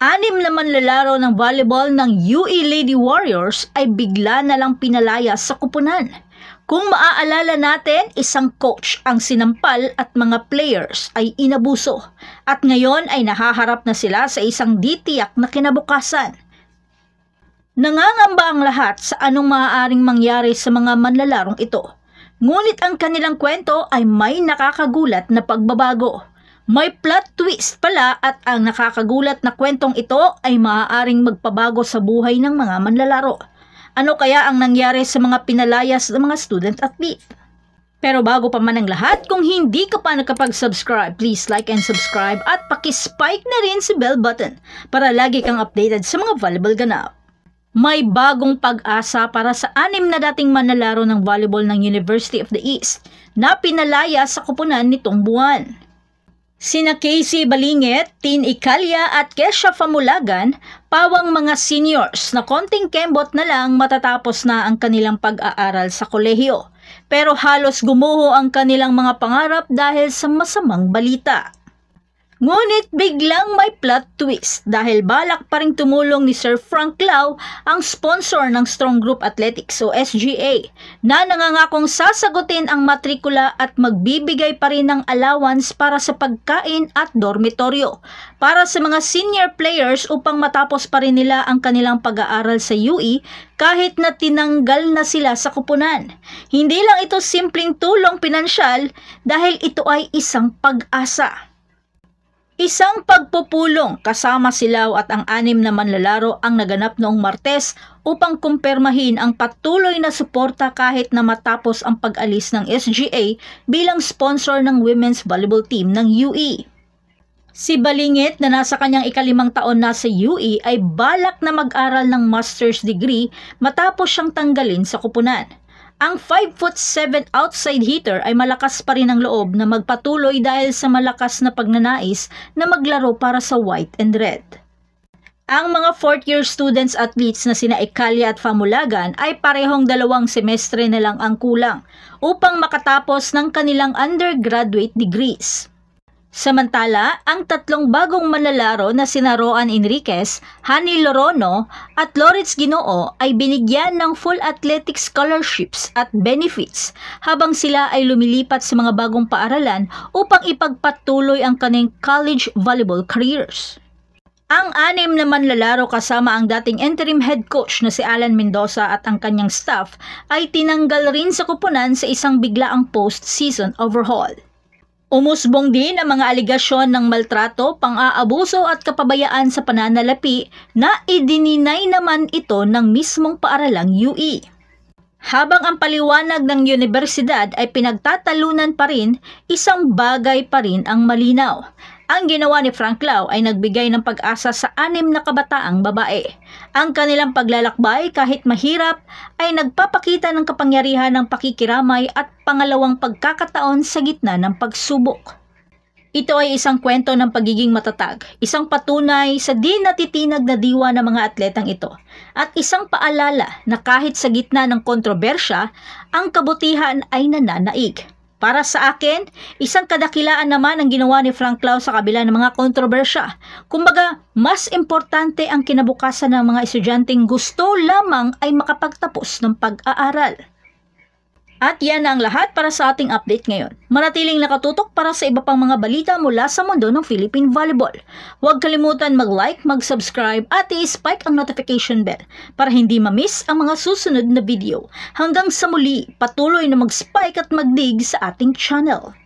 Anim na manlalaro ng volleyball ng UE Lady Warriors ay bigla na lang pinalaya sa kupunan. Kung maaalala natin, isang coach ang sinampal at mga players ay inabuso at ngayon ay nahaharap na sila sa isang di-tiyak na kinabukasan. Nangangamba ang lahat sa anong maaaring mangyari sa mga manlalarong ito. Ngunit ang kanilang kwento ay may nakakagulat na pagbabago. May plot twist pala at ang nakakagulat na kwentong ito ay maaaring magpabago sa buhay ng mga manlalaro. Ano kaya ang nangyari sa mga pinalayas ng mga student athlete? Pero bago pa man ang lahat, kung hindi ka pa nakapag-subscribe, please like and subscribe at pakispike na rin si bell button para lagi kang updated sa mga volleyball ganap. May bagong pag-asa para sa anim na dating manlalaro ng volleyball ng University of the East na pinalaya sa kupunan nitong buwan. Sina Casey Balingit, Tin Icalya at Kesha Famulagan, pawang mga seniors na konting kembot na lang matatapos na ang kanilang pag-aaral sa kolehiyo. Pero halos gumuho ang kanilang mga pangarap dahil sa masamang balita. Ngunit biglang may plot twist dahil balak pa ring tumulong ni Sir Frank Lau, ang sponsor ng Strong Group Athletics o SGA, na nangangakong sasagutin ang matrikula at magbibigay pa rin ng allowance para sa pagkain at dormitoryo para sa mga senior players upang matapos pa rin nila ang kanilang pag-aaral sa UE kahit na tinanggal na sila sa kupunan. Hindi lang ito simpleng tulong pinansyal dahil ito ay isang pag-asa. Isang pagpupulong kasama si Lau at ang anim na manlalaro ang naganap noong Martes upang kumpirmahin ang patuloy na suporta kahit na matapos ang pag-alis ng SGA bilang sponsor ng women's volleyball team ng UE. Si Balingit na nasa kanyang ika-5 taon na sa UE ay balak na mag-aral ng master's degree matapos siyang tanggalin sa kupunan. Ang 5'7" outside hitter ay malakas pa rin ang loob na magpatuloy dahil sa malakas na pagnanais na maglaro para sa white and red. Ang mga 4th year students athletes na sina Icalya at Famulagan ay parehong 2 semestre na lang ang kulang upang makatapos ng kanilang undergraduate degrees. Samantala, ang 3 bagong manlalaro na sina Roan Enriquez, Hani Lorono at Loritz Ginoo ay binigyan ng full athletic scholarships at benefits habang sila ay lumilipat sa mga bagong paaralan upang ipagpatuloy ang kanilang college volleyball careers. Ang 6 na manlalaro kasama ang dating interim head coach na si Alan Mendoza at ang kanyang staff ay tinanggal rin sa kupunan sa isang biglaang post-season overhaul. Umusbong din ang mga aligasyon ng maltrato, pang-aabuso at kapabayaan sa pananalapi na idininay naman ito ng mismong paaralang UE. Habang ang paliwanag ng universidad ay pinagtatalunan pa rin, isang bagay pa rin ang malinaw. Ang ginawa ni Frank Lau ay nagbigay ng pag-asa sa 6 na kabataang babae. Ang kanilang paglalakbay kahit mahirap ay nagpapakita ng kapangyarihan ng pakikiramay at pangalawang pagkakataon sa gitna ng pagsubok. Ito ay isang kwento ng pagiging matatag, isang patunay sa di natitinag na diwa ng mga atletang ito, at isang paalala na kahit sa gitna ng kontrobersya, ang kabutihan ay nananaig. Para sa akin, isang kadakilaan naman ang ginawa ni Frank Lau sa kabila ng mga kontrobersya. Kumbaga, mas importante ang kinabukasan ng mga estudyanteng gusto lamang ay makapagtapos ng pag-aaral. At yan ang lahat para sa ating update ngayon. Manatiling nakatutok para sa iba pang mga balita mula sa mundo ng Philippine Volleyball. Huwag kalimutan mag-like, mag-subscribe at i-spike ang notification bell para hindi ma-miss ang mga susunod na video. Hanggang sa muli, patuloy na mag-spike at mag-dig sa ating channel.